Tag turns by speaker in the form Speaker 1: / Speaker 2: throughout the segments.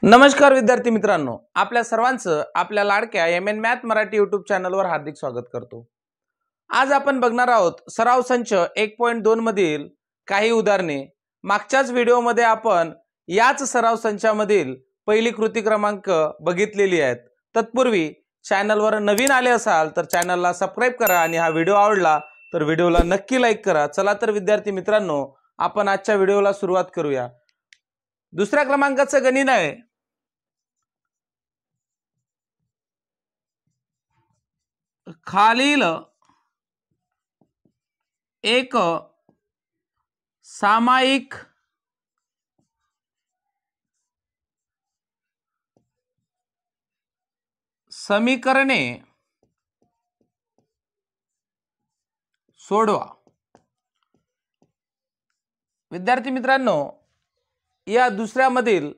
Speaker 1: नमस्कार विद्यार्थी मित्रांनो, आपल्या सर्वांचं आपल्या लाडक्या एम.एन. मॅथ मराठी यूट्यूब चॅनलवर हार्दिक स्वागत करतो। आज आपण बघणार आहोत सराव संच 1.2 मधील काही उदाहरणे। मागच्याच व्हिडिओमध्ये आपण याच सराव संचामधील पहिली कृती क्रमांक बघितलेली आहेत। तत्पूर्वी चॅनलवर नवीन आले असाल तर चॅनलला सबस्क्राइब करा आणि हा व्हिडिओ आवडला तर व्हिडिओला नक्की लाईक करा। चला तर विद्यार्थी मित्रांनो, आपण आजच्या व्हिडिओला सुरुवात करूया। दुसऱ्या क्रमांकाचं गणित आहे खालील एक सामायिक समीकरणे सोडवा। विद्यार्थी मित्रांनो, या दुसऱ्यामधील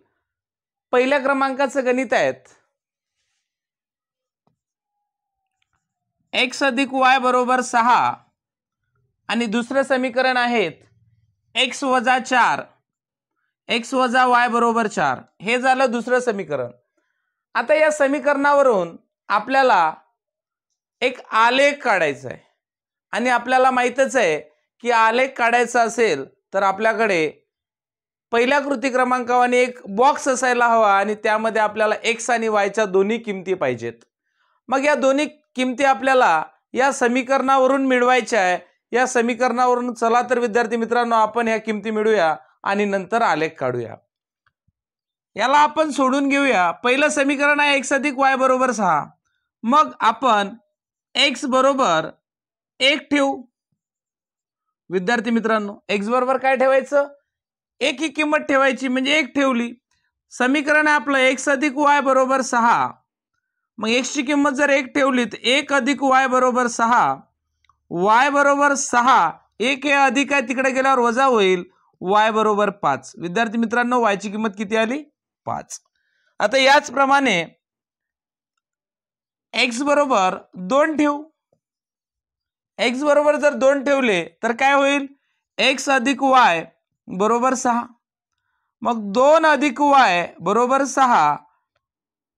Speaker 1: पहिल्या क्रमांकाचं गणित आहेत x अधिक y बरोबर 6 आणि दुसरे समीकरण आहेत x वजा 4 x वजा y बरोबर 4। हे झालं दुसरं समीकरण। आता या समीकरणावरून आपल्याला एक आलेख काढायचा आहे आणि आपल्याला माहितच आहे की आलेख काढायचा असेल तर आपल्याकडे पहिल्या कृती क्रमांकावर एक बॉक्स असायला हवा आणि त्यामध्ये आपल्याला x आणि y च्या दोन्ही किमती पाहिजेत। मग या दोन्ही किमती आपल्याला या समीकरणावरून मिळवायच्या आहे। या समीकरणावरून चला तर विद्यार्थी मित्रांनो, आपण या किमती मिळवूया आणि नंतर आलेख काढूया। याला आपण सोडून घेऊया। पहिलं समीकरण आहे x अधिक y बरोबर 6। मग आपण x बरोबर 1 ठेवू। विद्यार्थी मित्रांनो, x बरोबर काय ठेवायचं? 1 ही किंमत ठेवायची, म्हणजे 1 ठेवली। समीकरण आहे आपलं x अधिक y बरोबर 6। मग x ची किंमत जर 1 ठेवली तर 1 अधिक y बरोबर 6, y बरोबर 6, 1 हे अधिक आहे तिकडे गेल्यावर वजा होईल, y बरोबर 5। विद्यार्थी मित्रांनो, y ची किंमत किती आली? 5। आता याच प्रमाणे x बरोबर 2 ठेवू। x बरोबर जर 2 ठेवले तर काय होईल? x अधिक y बरोबर 6। मग 2 अधिक y बरोबर 6,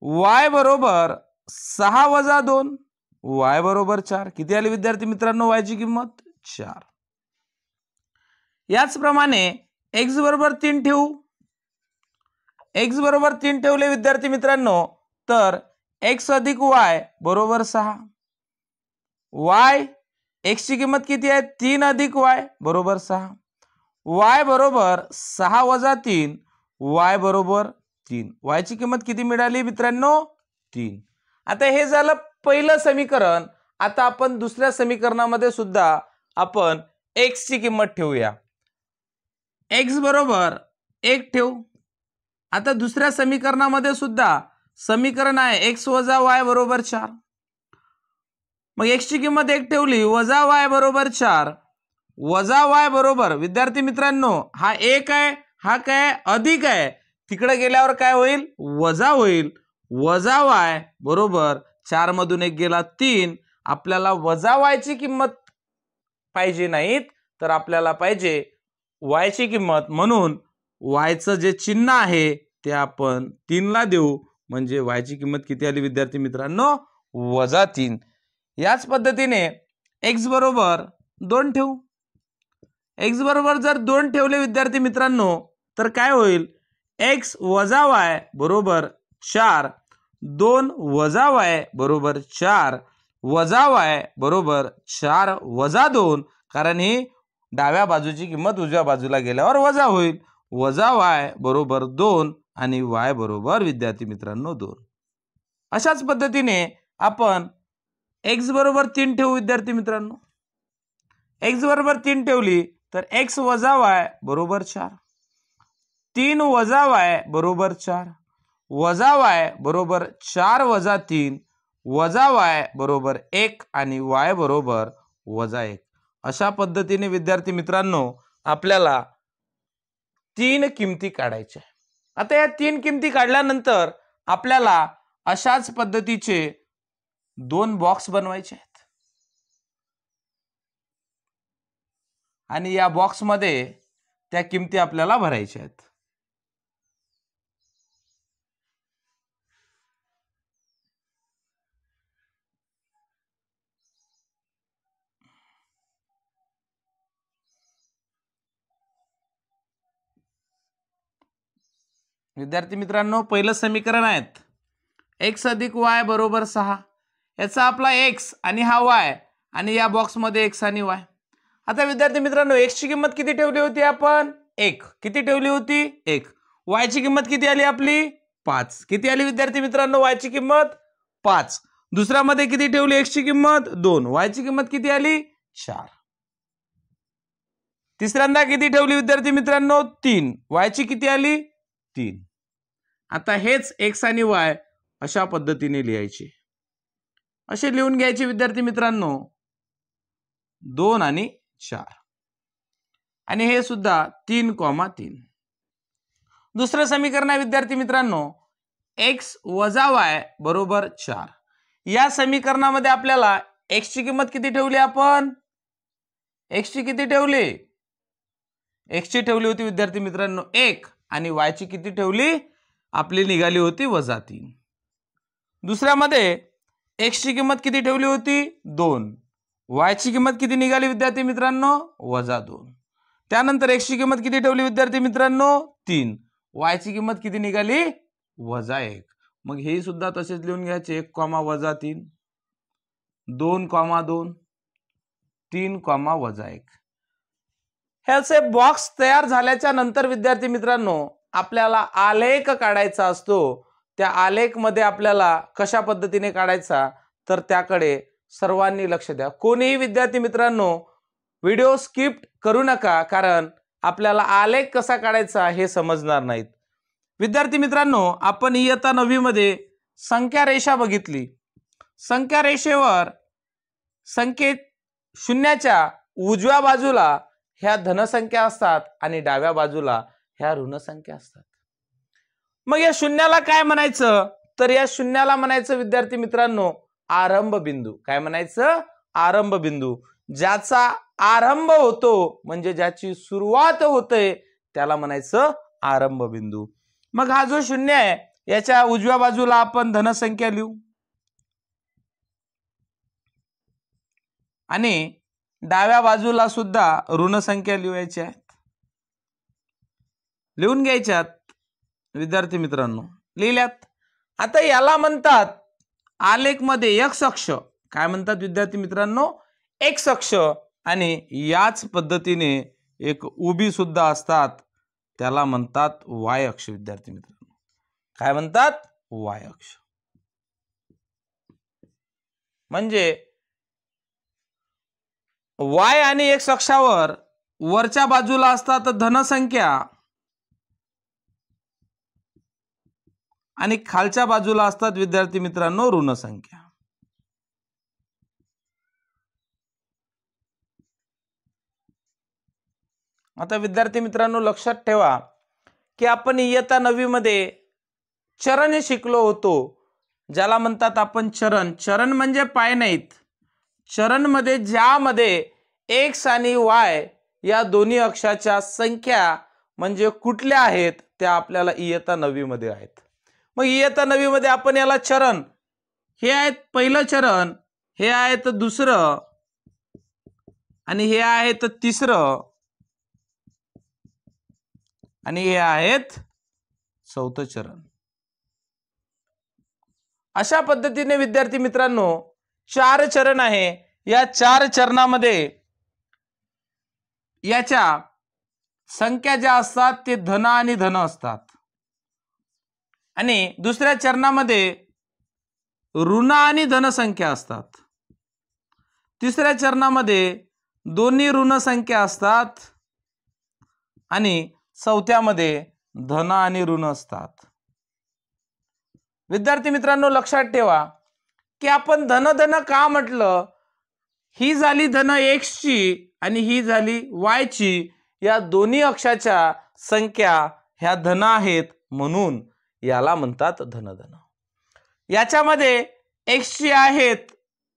Speaker 1: y बरोबर 6 वजा 2, y बरोबर 4। किती आली विद्यार्थी मित्रांनो y ची किंमत? 4। याच प्रमाणे x बरोबर 3 ठेवू। x बरोबर 3 ठेवले विद्यार्थी मित्रांनो तर x अधिक y बरोबर 6, y x ची किंमत किती आहे? 3 अधिक y बरोबर 6, y बरोबर 6 वजा 3, y बरोबर 3। y ची किंमत किती मिळाली मित्रांनो? 3। आता हे झालं पहिलं समीकरण। आता आपण दुसऱ्या समीकरणामध्ये सुद्धा आपण x ची किंमत ठेवूया। x बरोबर 1 ठेवू। आता दुसऱ्या समीकरणामध्ये सुद्धा समीकरण आहे x वजा y बरोबर 4। मग x ची किंमत 1 ठेवली, वजा y बरोबर 4, वजा y बरोबर विद्यार्थी मित्रांनो हा 1 आहे, हा काय अधिक आहे, तिकडे गेल्यावर काय होईल? वजा होईल, वजा y बरोबर 4 मधून 1 गेला 3। आपल्याला वजा y ची किंमत पाहिजे नाहीत तर आपल्याला पाहिजे y ची किंमत, म्हणून y चं जे चिन्ह आहे ते आपण 3 ला देऊ, म्हणजे y ची किंमत किती आली विद्यार्थी मित्रांनो? वजा 3। याच पद्धतीने x बरोबर 2 ठेवू। x बरोबर जर 2 ठेवले विद्यार्थी मित्रांनो तर काय होईल? x वजा y बरोबर 4, 2 वजा y बरोबर 4, वजा y बरोबर 4 वजा 2, कारण ही डाव्या बाजूची किंमत उजव्या बाजूला गेल्यावर वजा होईल, वजा y बरोबर 2 आणि y बरोबर विद्यार्थी मित्रांनो 2। अशाच पद्धतीने आपण x बरोबर 3 ठेवू विद्यार्थी मित्रांनो। x बरोबर 3 ठेवली तर x वजा y बरोबर 4, 3 वजा y बरोबर 4, वजा y बरोबर 4 वजा 3, वजा y बरोबर 1 आणि y बरोबर वजा 1। अशा पद्धतीने विद्यार्थी मित्रांनो आपल्याला 3 किमती काढायच्या। आता या 3 किमती काढल्यानंतर आपल्याला अशाच पद्धतीचे 2 बॉक्स बनवायचे आहेत आणि या बॉक्समध्ये त्या किमती आपल्याला भरायच्या आहेत। विद्यार्थी मित्रांनो पहिलं समीकरण आहेत x अधिक y बरोबर 6. याचा आपला x आणि हा y आणि या बॉक्समध्ये x आणि y. आता विद्यार्थी मित्रांनो x ची किंमत किती ठेवली होती आपण 1. किती ठेवली होती 1. y ची किंमत किती आली आपली 5. किती आली विद्यार्थी मित्रांनो y ची किंमत 5. दुसऱ्या मध्ये किती ठेवली x ची किंमत 2. y ची किंमत किती आली 4. तिसऱ्यांदा किती ठेवली विद्यार्थी मित्रांनो 3. y ची किती आली 3. आता हेच x आणि y अशा पद्धतीने लिहायचे. असे लिहून घ्यायचे विद्यार्थी मित्रांनो 2 आणि 4 आणि हे सुद्धा 3,3. दुसरं समीकरण आहे विद्यार्थी मित्रांनो x वजा y बरोबर 4. या समीकरणामध्ये आपल्याला x ची किंमत किती ठेवली आपण x ची किती ठेवली x ची ठेवली होती विद्यार्थी मित्रांनो 1 आणि y ची किती ठेवली आपली निघाली होती वजा 3. दुसऱ्यामध्ये x ची किंमत किती ठेवली होती 2. y ची किंमत किती निघाली विद्यार्थी मित्रांनो वजा 2. त्यानंतर x ची किंमत किती ठेवली विद्यार्थी मित्रांनो 3. y ची किंमत किती निघाली वजा 1. मग हे सुद्धा तसेच लिहून घ्यायचे 1, वजा 3 2, 2 3, वजा 1. ह्याचे बॉक्स तयार झाल्याच्या नंतर विद्यार्थी मित्रांनो आपल्याला आलेख काढायचा असतो. त्या आलेख मध्ये आपल्याला कशा पद्धतीने काढायचा तर त्याकडे सर्वांनी लक्ष द्या. कोणीही विद्यार्थी मित्रांनो व्हिडिओ स्किप करू नका कारण आपल्याला आलेख कसा काढायचा हे समजणार नाहीत. विद्यार्थी मित्रांनो आपण इयत्ता 9वी मध्ये संख्या रेषा बघितली. संख्या रेषेवर संख्येत शून्याच्या उजव्या बाजूला ह्या धनसंख्या असतात आणि डाव्या बाजूला ह्या ऋण संख्या असतात. मग या शून्याला काय म्हणायचं तर या शून्याला म्हणायचं विद्यार्थी मित्रांनो आरंभ बिंदू. काय म्हणायचं आरंभ बिंदू. ज्याचा आरंभ होतो म्हणजे ज्याची सुरुवात होते त्याला म्हणायचं आरंभ बिंदू. मग हा जो शून्य आहे याच्या उजव्या बाजूला आपण धनसंख्या लिहू आणि डाव्या बाजूला सुद्धा ऋण संख्या लिहायच्या आहेत. लिहून घ्यायच्यात विद्यार्थी मित्रांनो लिहिल्यात. आता याला म्हणतात आलेख मध्ये x अक्ष. काय म्हणतात विद्यार्थी मित्रांनो x अक्ष आणि याच पद्धतीने एक उभी सुद्धा असतात त्याला म्हणतात y अक्ष. विद्यार्थी मित्रांनो काय म्हणतात y अक्ष. म्हणजे y आणि x अक्षावर वरच्या बाजूला असतात धनसंख्या आणि खालच्या बाजूला असतात विद्यार्थी मित्रांनो ऋण संख्या. आता विद्यार्थी मित्रांनो लक्षात ठेवा की आपण इयत्ता 9वी मध्ये चरण शिकलो होतो ज्याला म्हणतात आपण चरण. चरण म्हणजे पाय नाहीत. चरण मध्ये ज्यामध्ये x आणि y या दोन्ही अक्षाच्या संख्या म्हणजे कुठल्या आहेत त्या आपल्याला इयत्ता 9वी मध्ये आहेत. मग इयत्ता 9वी मध्ये आपण याला चरण हे आहेत पहिलं चरण, हे आहेत दुसरं आणि हे आहेत तिसरं आणि हे आहेत चौथं चरण. अशा पद्धतीने विद्यार्थी मित्रांनो 4 चरण आहे. या 4 चरणामध्ये याच्या संख्या ज्या असतात ते धन आणि धन असतात आणि दुसऱ्या चरणामध्ये ऋण आणि धन संख्या असतात. तिसऱ्या चरणामध्ये दोन्ही ऋण संख्या असतात आणि चौथ्यामध्ये धन आणि ऋण असतात. विद्यार्थी मित्रांनो लक्षात ठेवा की आपण धन धन का म्हटलं. ही झाली धन x ची आणि ही झाली y ची. या दोन्ही अक्षाच्या संख्या ह्या धन आहेत म्हणून याला म्हणतात धन धन. याच्यामध्ये x ची आहेत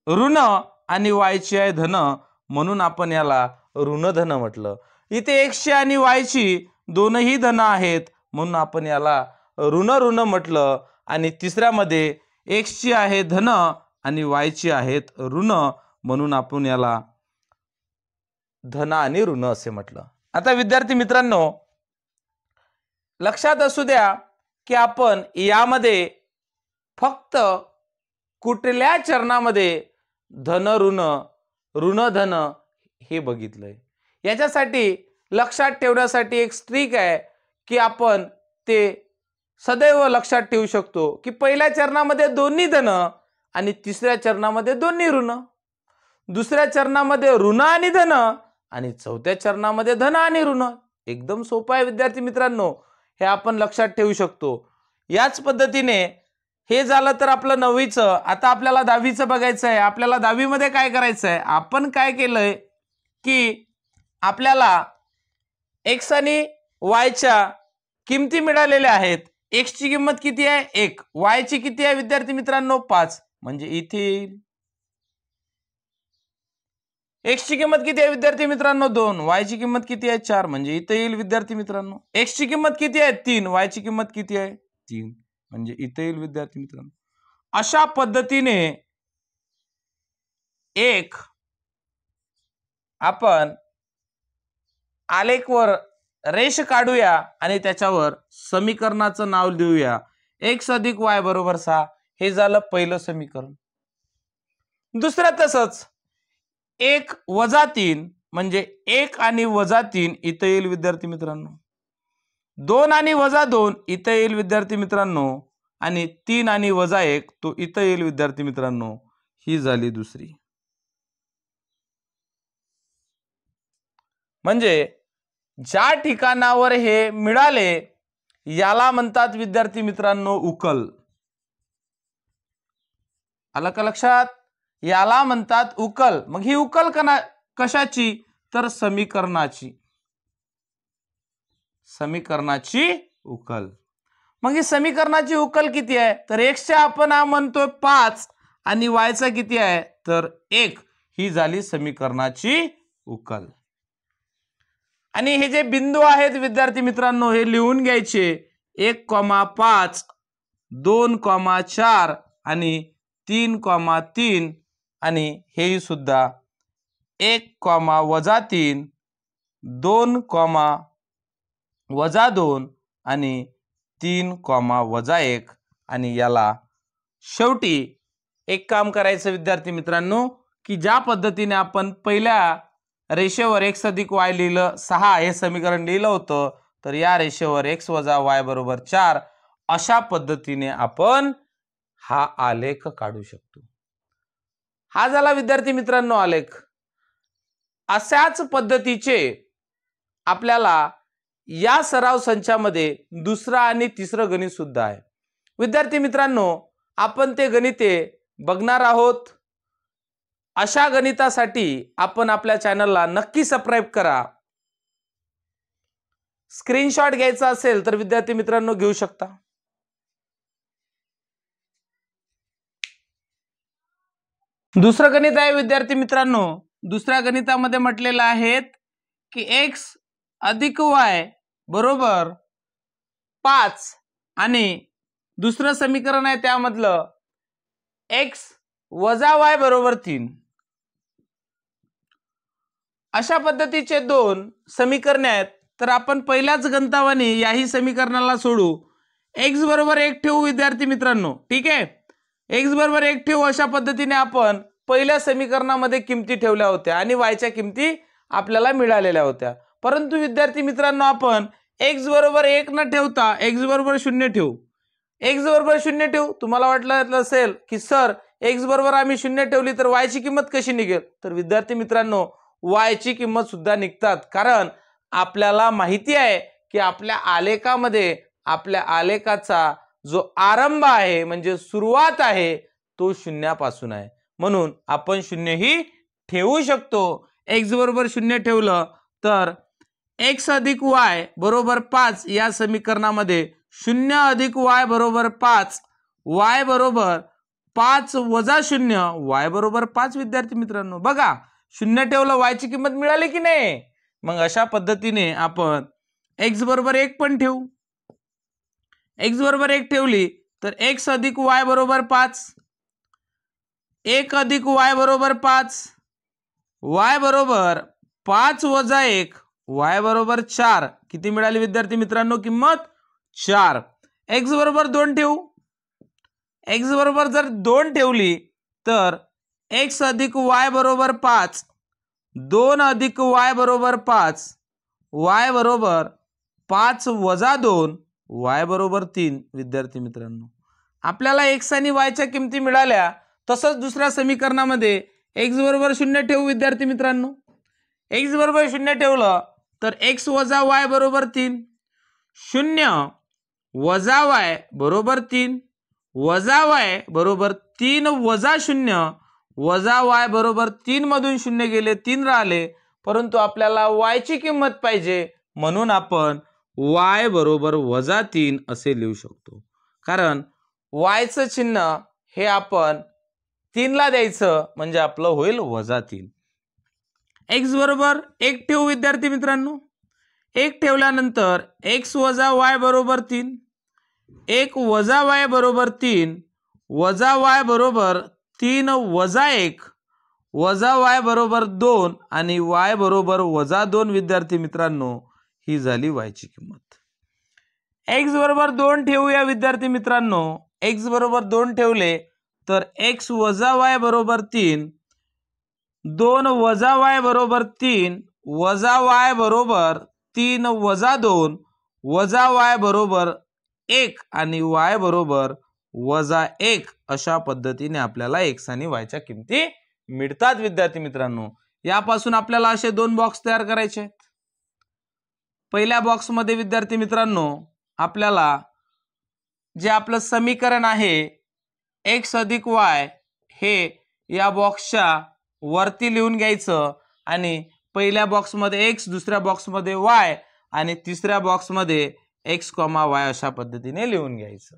Speaker 1: ऋण आणि y ची आहे धन म्हणून आपण याला ऋण धन म्हटलं. इथे x ची आणि y ची दोनही धन आहेत म्हणून आपण याला ऋण ऋण म्हटलं. आणि तिसऱ्यामध्ये x ची आहे धन आणि y ची आहेत ऋण म्हणून आपण याला धन आणि ऋण असे म्हटलं. आता विद्यार्थी मित्रांनो लक्षात असू द्या की आपण यामध्ये फक्त कुठल्या चरणामध्ये धन ऋण ऋण धन हे बघितलंय। याच्यासाठी लक्षात ठेवण्यासाठी एक ट्रिक आहे की आपण ते सदैव लक्षात ठेवू शकतो की पहिल्या चरणामध्ये दोन्ही धन आणि तिसऱ्या चरणामध्ये दोन्ही ऋण, दुसऱ्या चरणामध्ये ऋण आणि धन आणि चौथ्या चरणामध्ये धन आणि ऋण। एकदम सोपं आहे विद्यार्थी मित्रांनो, हे आपण लक्षात ठेवू शकतो। याच पद्धतीने हे झालं तर आपलं 9वीचं। आता आपल्याला 10वीचं बघायचं आहे। आपल्याला 10वीमध्ये काय करायचं आहे, आपण काय केलंय की आपल्याला x आणि y च्या किमती मिळालेल्या आहेत। x ची किंमत किती आहे 1, y ची किती आहे विद्यार्थी मित्रांनो 5, म्हणजे इथे येईल। x ची किंमत किती आहे विद्यार्थी मित्रांनो 2, y ची किंमत किती आहे 4, म्हणजे इथे येईल विद्यार्थी मित्रांनो। x ची किंमत किती आहे 3, y ची किंमत किती आहे 3, म्हणजे इथे येईल विद्यार्थी मित्रांनो। अशा पद्धतीने एक आपण आलेखवर रेष काढूया आणि त्याच्यावर समीकरणाचं नाव लिहूया। x अधिक y बरोबर 6, हे झालं पहिलं समीकरण। दुसरं तसंच 1 वजा 3 म्हणजे 1 आणि वजा 3 इथे येईल विद्यार्थी मित्रांनो। 2 आणि वजा 2 इथे येईल विद्यार्थी मित्रांनो आणि 3 आणि वजा 1 तो इथे येईल विद्यार्थी मित्रांनो। ही झाली दुसरी। म्हणजे ज्या ठिकाणावर हे मिळाले याला म्हणतात विद्यार्थी मित्रांनो उकल। आलं का लक्षात? याला म्हणतात उकल। मग ही उकल कशाची, तर समीकरणाची, समीकरणाची उकल। मग ही समीकरणाची उकल किती आहे, तर x च्या आपण म्हणतोय 5 आणि y चा किती आहे तर 1, ही झाली समीकरणाची उकल। आणि हे जे बिंदू आहेत विद्यार्थी मित्रांनो हे लिहून घ्यायचे 1,5, 2,4 आणि 3,3 आणि हे सुद्धा 1,-3, 2,-2 आणि 3,-1 आणि याला शेवटी एक काम करायचं विद्यार्थी मित्रांनो की ज्या पद्धतीने आपण पहिल्या रेषेवर x अधिक y लिहिलं 6 हे समीकरण लिहिलं होतं, तर या रेषेवर x वजा y बरोबर 4 अशा पद्धतीने आपण हा आलेख काढू शकतो। हा झाला विद्यार्थी मित्रांनो आलेख। अशाच पद्धतीचे आपल्याला या सराव संचामध्ये दुसरा आणि तिसरं गणित सुद्धा आहे। विद्यार्थी मित्रांनो आपण ते गणिते बघणार आहोत। अशा गणितासाठी आपण आपल्या चॅनलला नक्की सबस्क्राइब करा। स्क्रीनशॉट घ्यायचा असेल तर विद्यार्थी मित्रांनो घेऊ शकता। दुसरं गणित आहे विद्यार्थी मित्रांनो, दुसऱ्या गणितामध्ये म्हटलेलं आहे की x अधिक y बरोबर 5 आणि दुसरं समीकरण आहे त्यामधलं x वजा y बरोबर 3। अशा पद्धतीचे दोन समीकरणे आहेत। तर आपण पहिल्याच गणितावाने याही समीकरणाला सोडू। x बरोबर 1 ठेवू विद्यार्थी मित्रांनो, ठीक आहे। x बरोबर 1 ठेवू अशा पद्धतीने आपण पहिल्या समीकरणामध्ये किमती ठेवल्या होत्या आणि y च्या किमती आपल्याला मिळालेल्या होत्या। परंतु विद्यार्थी मित्रांनो आपण x बरोबर 1 न ठेवता x बरोबर 0 ठेवू। x बरोबर 0 ठेवू। तुम्हाला वाटलं असेल की सर x बरोबर आम्ही 0 ठेवली तर y ची किंमत कशी निघेल, तर विद्यार्थी मित्रांनो y ची किंमत सुद्धा निघतात। कारण आपल्याला माहिती आहे की आपल्या आलेखामध्ये आपल्या आलेखाचा जो आरंभ आहे म्हणजे सुरुवात आहे तो शून्यापासून आहे, म्हणून आपण 0 ही ठेवू शकतो। x बरोबर 0 ठेवलं तर x अधिक y बरोबर 5 या समीकरणामध्ये 0 अधिक y बरोबर 5, y बरोबर 5 वजा 0, y बरोबर 5 विद्यार्थी मित्रांनो। बघा 0 ठेवलं y ची किंमत मिळाली की नाही। मग अशा पद्धतीने आपण x बरोबर 1 पण ठेवू। x बरोबर 1 ठेवली तर x अधिक y बरोबर 5, 1 अधिक y बरोबर 5, y बरोबर 5 वजा 1, y बरोबर 4, किती मिळाली विद्यार्थी मित्रांनो किंमत 4। एक्स बरोबर 2 ठेवू. एक्स बरोबर जर 2 ठेवली तर एक्स अधिक वाय बरोबर 5, 2 अधिक वाय बरोबर 5, वाय बरोबर 5 वजा 2, वाय बरोबर 3. विद्यार्थी मित्रांनो, आपल्याला एक्स आणि वायच्या किमती मिळाल्या. तसंच दुसऱ्या समीकरणामध्ये एक्स बरोबर 0 ठेवू. विद्यार्थी मित्रांनो, एक्स बरोबर 0 ठेवलं तर एक्स वजा वाय बरोबर 3, 0 वजा वाय बरोबर 3, वजा वाय बरोबर 3 वजा 0, वजा वाय बरोबर 3 मधून 0 गेले, 3 राहिले. परंतु आपल्याला वायची किंमत पाहिजे, म्हणून आपण वाय बरोबर वजा 3 असे लिहू शकतो. कारण वायचं चिन्ह हे आपण 3 ला द्यायचं, म्हणजे आपलं होईल वजा 3. एक्स बरोबर 1 ठेवू. विद्यार्थी मित्रांनो, 1 ठेवल्यानंतर एक्स वजा वाय बरोबर 3, 1 वजा वाय बरोबर 3, वजा वाय बरोबर 3 वजा 1, वजा वाय बरोबर 2 आणि वाय बरोबर वजा 2. विद्यार्थी मित्रांनो, ही झाली वायची किंमत. एक्स बरोबर 2 ठेवूया. विद्यार्थी मित्रांनो, एक्स बरोबर 2 ठेवले तर एक्स वजा वाय बरोबर 3, 2 वजा वाय बरोबर 3, वजा वाय बरोबर 3 वजा 2, वजा वाय बरोबर 1 आणि वाय बरोबर वजा 1. अशा पद्धतीने आपल्याला एक्स आणि वायच्या किमती मिळतात. विद्यार्थी मित्रांनो, यापासून आपल्याला असे 2 बॉक्स तयार करायचे आहेत. पहिल्या बॉक्समध्ये विद्यार्थी मित्रांनो, आपल्याला जे आपलं समीकरण आहे एक्स अधिक वाय हे या बॉक्सच्या वरती लिहून घ्यायचं आणि पहिल्या बॉक्समध्ये एक्स, दुसऱ्या बॉक्समध्ये वाय आणि तिसऱ्या बॉक्समध्ये एक्स कॉमा वाय अशा पद्धतीने लिहून घ्यायचं.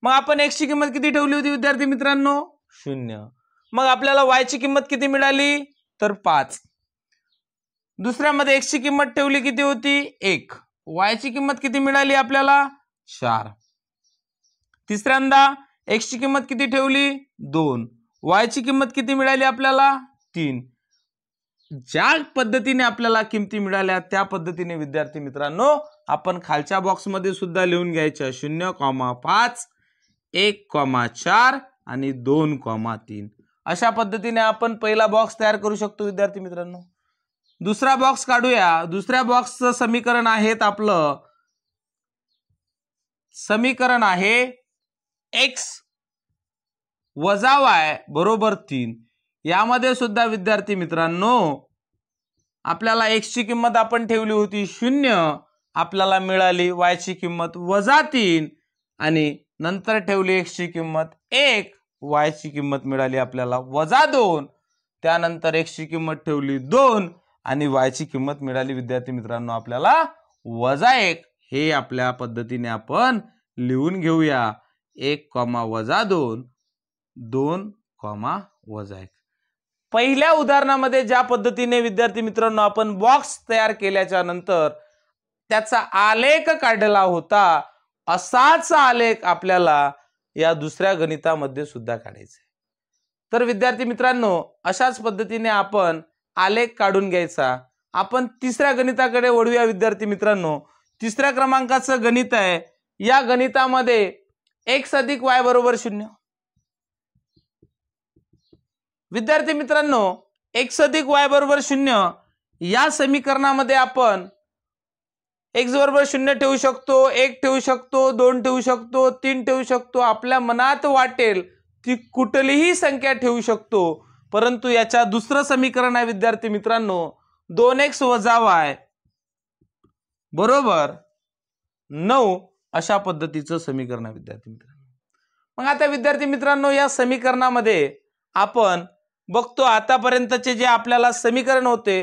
Speaker 1: मग आपण एक्सची किंमत किती ठेवली होती विद्यार्थी मित्रांनो? 0. मग आपल्याला वायची किंमत किती मिळाली तर 5. दुसऱ्यामध्ये एक्सची किंमत ठेवली किती होती? 1. वायची किंमत किती मिळाली आपल्याला? 4. तिसऱ्यांदा एक्सची किंमत किती ठेवली? 2. वायची किंमत किती मिळाली आपल्याला? 3. ज्या पद्धतीने आपल्याला किमती मिळाल्या त्या पद्धतीने विद्यार्थी मित्रांनो आपण खालच्या बॉक्समध्ये सुद्धा लिहून घ्यायचं. 0,5, 1,4 आणि 2,3 अशा पद्धतीने आपण पहिला बॉक्स तयार करू शकतो. विद्यार्थी मित्रांनो, दुसरा बॉक्स काढूया. दुसऱ्या बॉक्सचं समीकरण आपलं समीकरण आहे एक्स वजा वाय बरोबर 3. यामध्ये सुद्धा विद्यार्थी मित्रांनो आपल्याला एक्सची किंमत आपण ठेवली होती 0, आपल्याला मिळाली वायची किंमत वजा 3 आणि नंतर ठेवली एक्सची किंमत 1, वायची किंमत मिळाली आपल्याला वजा 2. त्यानंतर एक्सची किंमत ठेवली 2 आणि वायची किंमत मिळाली विद्यार्थी मित्रांनो आपल्याला वजा 1. हे आपल्या पद्धतीने आपण लिहून घेऊया. 1, वजा 2, 2, वजा 1. पहिल्या उदाहरणामध्ये ज्या पद्धतीने विद्यार्थी मित्रांनो आपण बॉक्स तयार केल्याच्या नंतर त्याचा आलेख काढला होता, असाच आलेख आपल्याला या दुसऱ्या गणितामध्ये सुद्धा काढायचा आहे. तर विद्यार्थी मित्रांनो अशाच पद्धतीने आपण आलेख काढून घ्यायचा. आपण तिसऱ्या गणिताकडे वळूया. विद्यार्थी मित्रांनो, तिसऱ्या क्रमांकाचं गणित आहे. या गणितामध्ये एक्स अधिक वाय बरोबर 0. विद्यार्थी मित्रांनो, एक्स अधिक वाय बरोबर 0 या समीकरणामध्ये आपण एक्स बरोबर 0 ठेवू शकतो, 1 ठेवू शकतो, 2 ठेवू शकतो, 3 ठेवू शकतो. आपल्या मनात वाटेल ती कुठलीही संख्या ठेवू शकतो. परंतु याच्या दुसरं समीकरण आहे विद्यार्थी मित्रांनो 2x वजा वाय बरोबर 9 अशा पद्धतीचं समीकरण आहे विद्यार्थी मित्रांनो. मग आता विद्यार्थी मित्रांनो या समीकरणामध्ये आपण बघतो आतापर्यंतचे जे आपल्याला समीकरण होते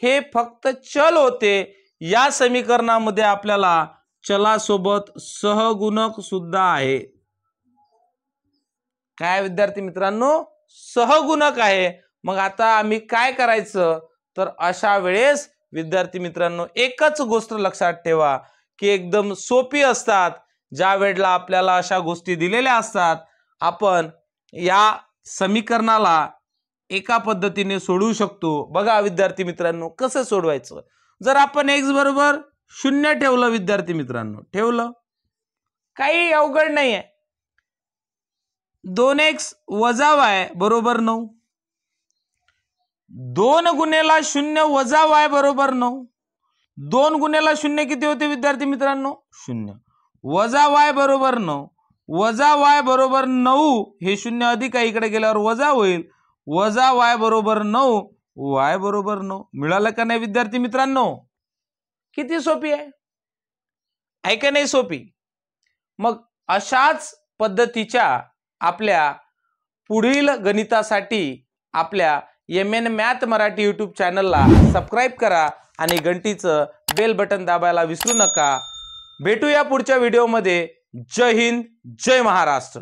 Speaker 1: हे फक्त चल होते. या समीकरणामध्ये आपल्याला चलासोबत सहगुणक सुद्धा आहे. काय विद्यार्थी मित्रांनो? सहगुणक आहे. मग आता आम्ही काय करायचं तर अशा वेळेस विद्यार्थी मित्रांनो एकच गोष्ट लक्षात ठेवा की एकदम सोपी असतात. ज्या वेळेला आपल्याला अशा गोष्टी दिलेल्या असतात आपण या समीकरणाला एका पद्धतीने सोडवू शकतो. बघा विद्यार्थी मित्रांनो कसं सोडवायचं. जर आपण x बरोबर 0 ठेवलं विद्यार्थी मित्रांनो ठेवलं काही अवघड नाही आहे. 2x वजा y बरोबर 9. 2 गुणेला 0 वजा y बरोबर 9. 2 गुणेला 0 किती होते विद्यार्थी मित्रांनो? 0. वजा y बरोबर 9. वजा y बरोबर 9. हे 0 अधिक आहे, इकडे गेल्यावर वजा होईल. वजा y बरोबर 9. y बरोबर 9. मिळालं का नाही विद्यार्थी मित्रांनो? किती सोपी आहे, आहे का नाही सोपी? मग अशाच पद्धतीच्या आपल्या पुढील गणितासाठी आपल्या MN मॅथ मराठी यूट्यूब चॅनलला सबस्क्राईब करा आणि घंटीचं बेल बटन दाबायला विसरू नका. भेटूया पुढच्या व्हिडिओमध्ये. जय हिंद, जय महाराष्ट्र.